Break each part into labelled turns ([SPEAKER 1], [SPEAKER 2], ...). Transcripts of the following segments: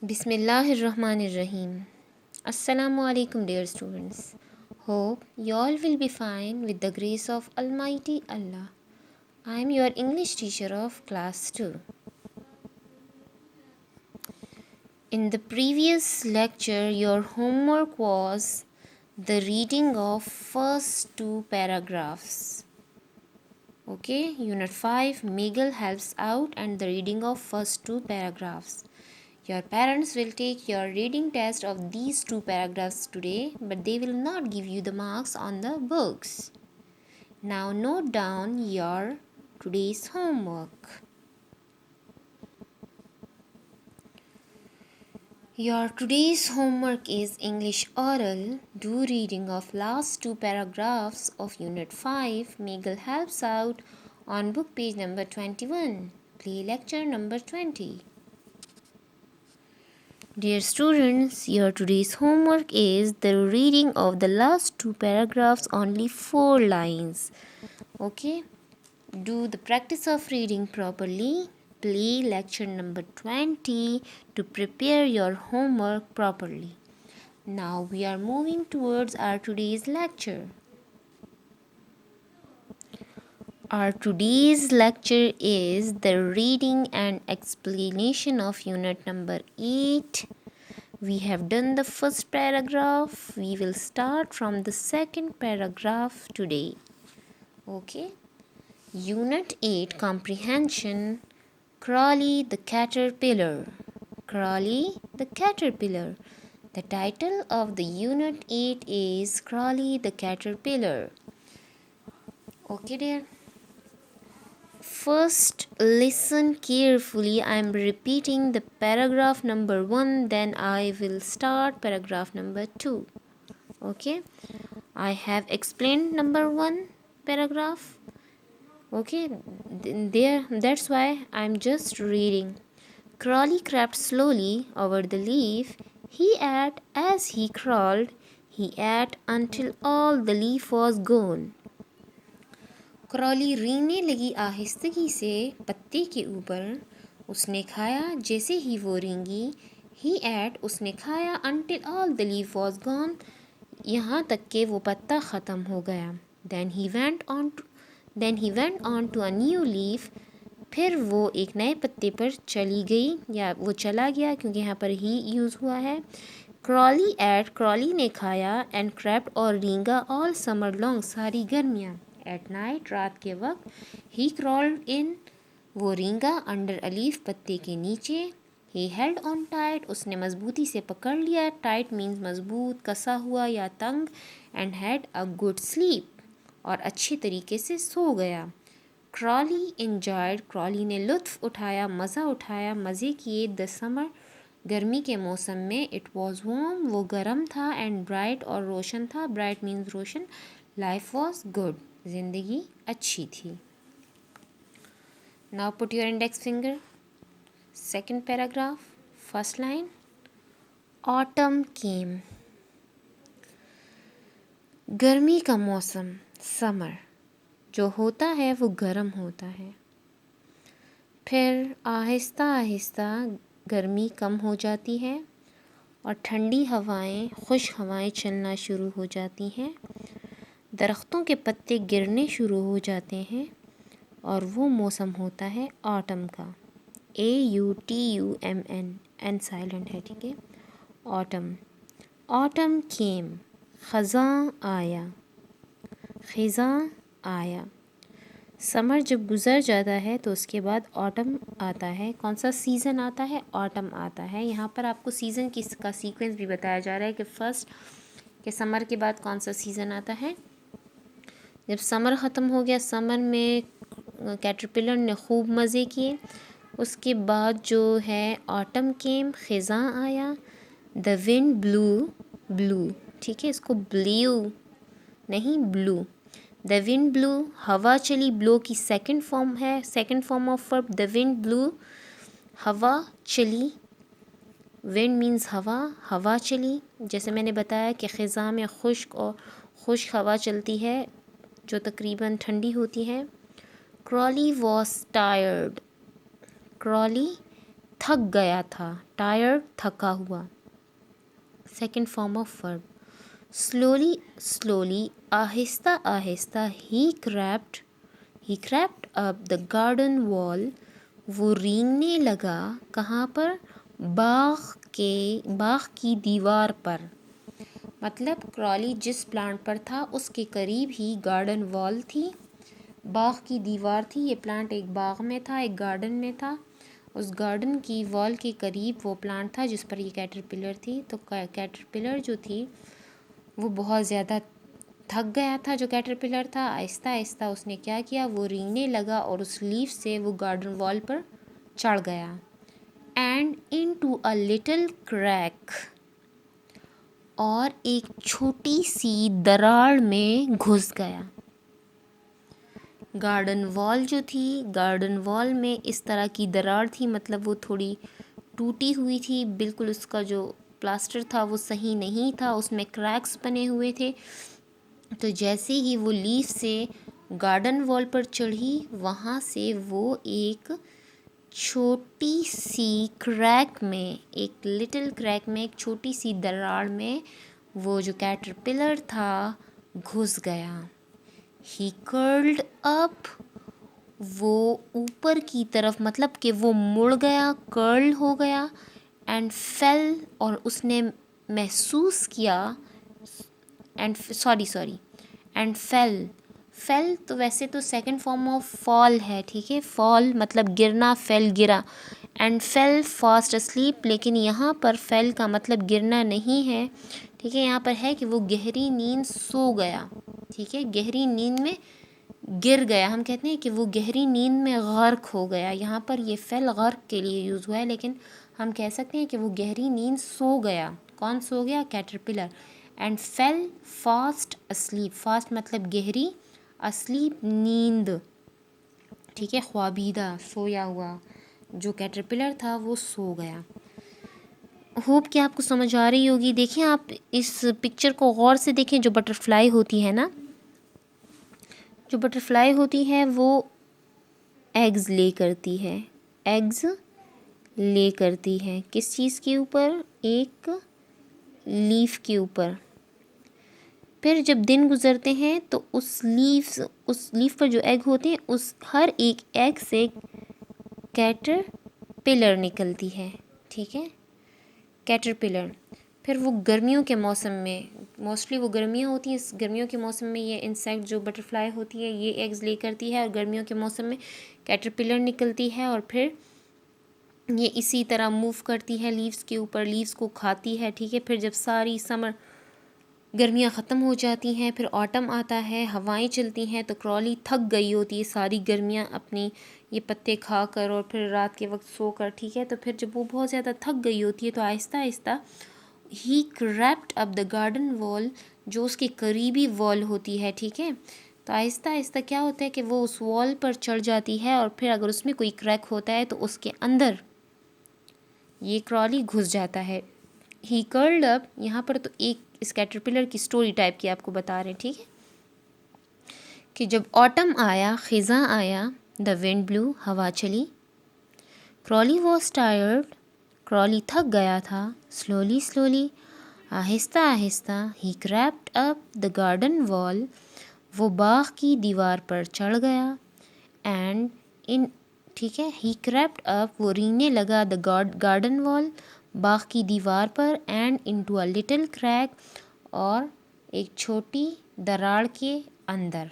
[SPEAKER 1] بسم اللہ الرحمن الرحیم. السلام علیکم dear students. Hope you all will be fine with the grace of Almighty Allah. I am your English teacher of class 2. In the previous lecture your homework was the reading of first two paragraphs. Okay, Unit 5 Miguel helps out and the reading of first two paragraphs. Your parents will take your reading test of these two paragraphs today, but they will not give you the marks on the books. Now note down your today's homework. Your today's homework is English oral. Do reading of last two paragraphs of Unit 5. Miguel helps out on book page number 21. Play lecture number 20. Dear students, your today's homework is the reading of the last two paragraphs, only 4 lines. Okay, do the practice of reading properly. Play lecture number 20 to prepare your homework properly. Now we are moving towards our today's lecture. Our today's lecture is the reading and explanation of unit number 8. We have done the first paragraph. We will start from the second paragraph today. Okay. Unit 8 Comprehension. Crawly the Caterpillar. Crawly the Caterpillar. The title of the Unit 8 is Crawly the Caterpillar. Okay dear. First, listen carefully. I am repeating the paragraph number 1, then I will start paragraph number 2. Okay, I have explained number 1 paragraph. Okay, that's why I am just reading. Crawly crept slowly over the leaf. He ate as he crawled. He ate until all the leaf was gone. Crawley रेंगने लगी आहिस्तगी से पत्ते के ऊपर. उसने खाया जैसे ही वो रेंगी. ही एट उसने खाया until all the leaf was gone यहाँ तक कि वो पत्ता ख़त्म हो गया. then he went on to a new leaf. फिर वो एक नए पत्ते पर चली गई या वो चला गया क्योंकि यहाँ पर ही यूज़ हुआ है. क्रॉली एट क्रॉली ने खाया एंड क्रेप्ट और रेंगा ऑल समर लॉन्ग सारी गर्मियाँ. एट नाइट रात के वक्त. ही क्रॉल्ड इन वो रेंगा अंडर अ लीफ पत्ते के नीचे. ही हेल्ड ऑन टाइट उसने मजबूती से पकड़ लिया. टाइट मीन्स मजबूत, कसा हुआ या तंग. And had a good sleep और अच्छे तरीके से सो गया. क्रॉली एंजॉयड क्रॉली ने लुत्फ़ उठाया, मज़ा उठाया, मज़े किए. द समर गर्मी के मौसम में. इट वॉज़ वार्म वो गर्म था. एंड ब्राइट और रोशन था. ब्राइट मीन्स रोशन. लाइफ वॉज गुड ज़िंदगी अच्छी थी. Now put your index finger. Second paragraph first line. Autumn came गर्मी का मौसम. समर जो होता है वो गर्म होता है. फिर आहिस्ता आहिस्ता गर्मी कम हो जाती है और ठंडी हवाएं, खुश हवाएं चलना शुरू हो जाती हैं. दरख्तों के पत्ते गिरने शुरू हो जाते हैं और वो मौसम होता है ऑटम का. AUTUMN एन साइलेंट है, ठीक है. ऑटम. ऑटम केम ख़ज़ां आया. ख़ज़ां आया. समर जब गुज़र जाता है तो उसके बाद ऑटम आता है. कौन सा सीज़न आता है? ऑटम आता है. यहाँ पर आपको सीज़न का सीक्वेंस भी बताया जा रहा है कि फर्स्ट के समर के बाद कौन सा सीज़न आता है. जब समर ख़त्म हो गया, समर में कैटरपिलर ने खूब मज़े किए. उसके बाद जो है ऑटम केम ख़ज़ां आया. द विंड ब्लू, ठीक है, इसको ब्लू नहीं ब्लू. द विंड ब्लू हवा चली. ब्लो की सेकंड फॉर्म है, second form of verb. The wind blue हवा चली. विंड मीन्स हवा, हवा चली. जैसे मैंने बताया कि ख़ज़ां में खुश्क हवा चलती है जो तकरीबन ठंडी होती है. Crawley was tired. क्रॉली थक गया था, टायर्ड थका हुआ। Second form of verb, slowly slowly, Aahista Aahista, he crept up the garden wall, वो रेंगने लगा, कहाँ पर, बाग की दीवार पर। मतलब क्रॉली जिस प्लांट पर था उसके करीब ही गार्डन वॉल थी, बाग की दीवार थी। ये प्लांट एक बाग में था, एक गार्डन में था। उस गार्डन की वॉल के करीब वो प्लांट था जिस पर ये कैटरपिलर थी। तो कैटरपिलर जो थी वो बहुत ज़्यादा थक गया था। जो कैटरपिलर था आहिस्ता आहिस्ता उसने क्या किया, वो रेंगने लगा और उस लीफ से वो गार्डन वॉल पर चढ़ गया। And into a little crack, और एक छोटी सी दरार में घुस गया। गार्डन वॉल जो थी, गार्डन वॉल में इस तरह की दरार थी, मतलब वो थोड़ी टूटी हुई थी, बिल्कुल उसका जो प्लास्टर था वो सही नहीं था, उसमें क्रैक्स बने हुए थे। तो जैसे ही वो लीफ से गार्डन वॉल पर चढ़ी, वहाँ से वो एक छोटी सी क्रैक में, एक लिटिल क्रैक में, एक छोटी सी दरार में वो जो कैटरपिलर था घुस गया। ही कर्ल्ड अप, वो ऊपर की तरफ, मतलब कि वो मुड़ गया, कर्ल हो गया। एंड फेल, और उसने महसूस किया, एंड फेल तो वैसे तो सेकंड फॉर्म ऑफ फॉल है, ठीक है। फॉल मतलब गिरना, फेल गिरा। एंड फेल फास्ट अस्लीप, लेकिन यहाँ पर फेल का मतलब गिरना नहीं है, ठीक है। यहाँ पर है कि वो गहरी नींद सो गया, ठीक है। गहरी नींद में गिर गया, हम कहते हैं कि वो गहरी नींद में गर्क हो गया। यहाँ पर ये फेल गर्क के लिए यूज़ हुआ है, लेकिन हम कह सकते हैं कि वो गहरी नींद सो गया। कौन सो गया? Caterpillar. And fell fast asleep, fast मतलब गहरी, अस्लीप नींद, ठीक है, ख्वाबीदा, सोया हुआ। जो कैटरपिलर था वो सो गया। होप कि आपको समझ आ रही होगी। देखिए आप इस पिक्चर को गौर से देखें। जो बटरफ्लाई होती है ना, जो बटरफ्लाई होती है वो एग्स ले करती है, एग्स ले करती है किस चीज़ के ऊपर? एक लीफ के ऊपर। फिर जब दिन गुजरते हैं तो उस लीफ पर जो एग होते हैं, उस हर एक एग से कैटरपिलर निकलती है, ठीक है, कैटरपिलर। फिर वो गर्मियों के मौसम में, मोस्टली वो गर्मियाँ होती हैं, इस गर्मियों के मौसम में ये इंसेक्ट जो बटरफ्लाई होती है ये एग्स ले करती है, और गर्मियों के मौसम में कैटरपिलर निकलती है, और फिर ये इसी तरह मूव करती है लीव्स के ऊपर, लीव्स को खाती है, ठीक है। फिर जब सारी समर गर्मियाँ ख़त्म हो जाती हैं, फिर ऑटम आता है, हवाएं चलती हैं, तो क्रॉली थक गई होती है सारी गर्मियाँ अपनी ये पत्ते खा कर और फिर रात के वक्त सो कर, ठीक है। तो फिर जब वो बहुत ज़्यादा थक गई होती है तो आहिस्ता आहिस्ता ही crept up the garden wall, जो उसकी करीबी वॉल होती है, ठीक है। तो आहिस्ता आहिस्ता क्या होता है कि वो उस वॉल पर चढ़ जाती है, और फिर अगर उसमें कोई क्रैक होता है तो उसके अंदर ये क्रॉली घुस जाता है। ही कर्ल्ड अप, यहाँ पर तो एक इस कैटरपिलर की स्टोरी टाइप की आपको बता रहे हैं, ठीक है, कि जब ऑटम आया, ख़िज़ां आया, द विंड ब्लू, हवा चली, क्रॉली वॉज टायर्ड, क्रॉली थक गया था, slowly slowly, Aahista Aahista, he crept up the garden wall, वो बाग की दीवार पर चढ़ गया। एंड इन, ठीक है, ही क्रैप्ड अप, वो रेंगने लगा, द गार्डन वॉल, बाग की दीवार पर, and into a little crack, और एक छोटी दरार के अंदर।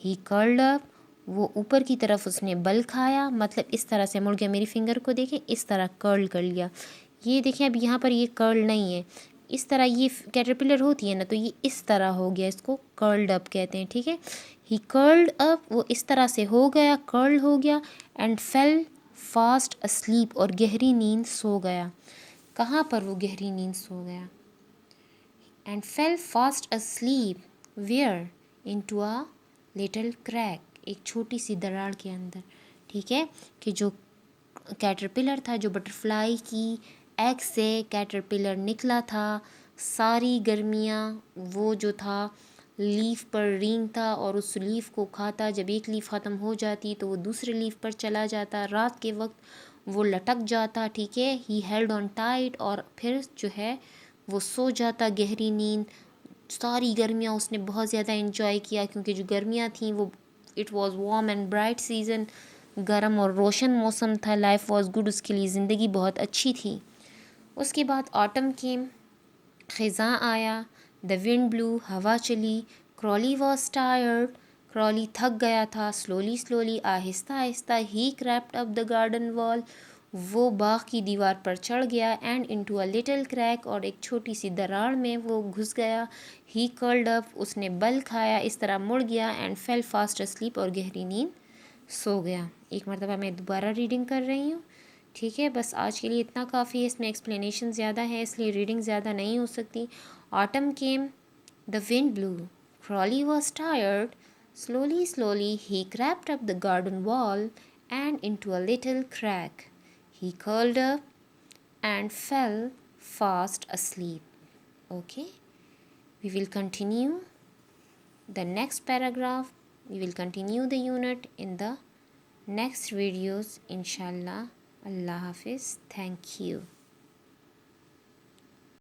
[SPEAKER 1] ही कर्ल्ड अप, वो ऊपर की तरफ उसने बल खाया, मतलब इस तरह से मुड़ गया। मेरी फिंगर को देखें, इस तरह कर्ल कर लिया। ये देखें अब यहाँ पर ये कर्ल नहीं है, इस तरह ये कैटरपिलर होती है ना, तो ये इस तरह हो गया, इसको कर्ल्ड अप कहते हैं, ठीक है। ही कर्ल्ड अप, वो इस तरह से हो गया, कर्ल हो गया। एंड फेल फास्ट अस्लीप, और गहरी नींद सो गया। कहाँ पर वो गहरी नींद सो गया? And fell fast asleep where? Into a little crack, एक छोटी सी दरार के अंदर, ठीक है। कि जो कैटरपिलर था, जो बटरफ्लाई की एग से कैटरपिलर निकला था, सारी गर्मियाँ वो जो था लीफ पर रेंगता और उस लीफ को खाता। जब एक लीफ ख़त्म हो जाती तो वो दूसरे लीफ पर चला जाता। रात के वक्त وہ لٹک جاتا، ٹھیک ہے، ہی ہیلڈ آن ٹائٹ، اور پھر جو ہے وہ سو جاتا گہری نیند۔ ساری گرمیاں اس نے بہت زیادہ انجوائے کیا، کیونکہ جو گرمیاں تھیں وہ it was warm and bright season, گرم اور روشن موسم تھا، لائف واز گڈ، اس کے لیے زندگی بہت اچھی تھی۔ اس کے بعد آٹم کیم، خزاں آیا، دا ونڈ بلو، ہوا چلی، کرالی واز ٹائرڈ، کرالی تھک گیا تھا، سلولی آہستہ آہستہ، ہی کریپٹ اپ دا گارڈن وال، وہ باغ کی دیوار پر چڑھ گیا، and into a little crack, اور ایک چھوٹی سی دراڑ میں وہ گھس گیا، ہی کرلڈ اپ، اس نے بل کھایا، اس طرح مڑ گیا، اینڈ فیل فاسٹ اسلیپ، اور گہری نیند سو گیا۔ ایک مرتبہ میں دوبارہ ریڈنگ کر رہی ہوں، ٹھیک ہے، بس آج کے لیے اتنا کافی ہے، اس میں ایکسپلینیشن زیادہ ہے اس لیے ریڈنگ زیادہ نہیں ہو سکتی۔ Autumn came, the wind blew, Crawley was tired, slowly he crept up the garden wall and into a little crack. He curled up and fell fast asleep. Okay, we will continue the next paragraph. We will continue the unit in the next videos, inshallah. Allah Hafiz. Thank you.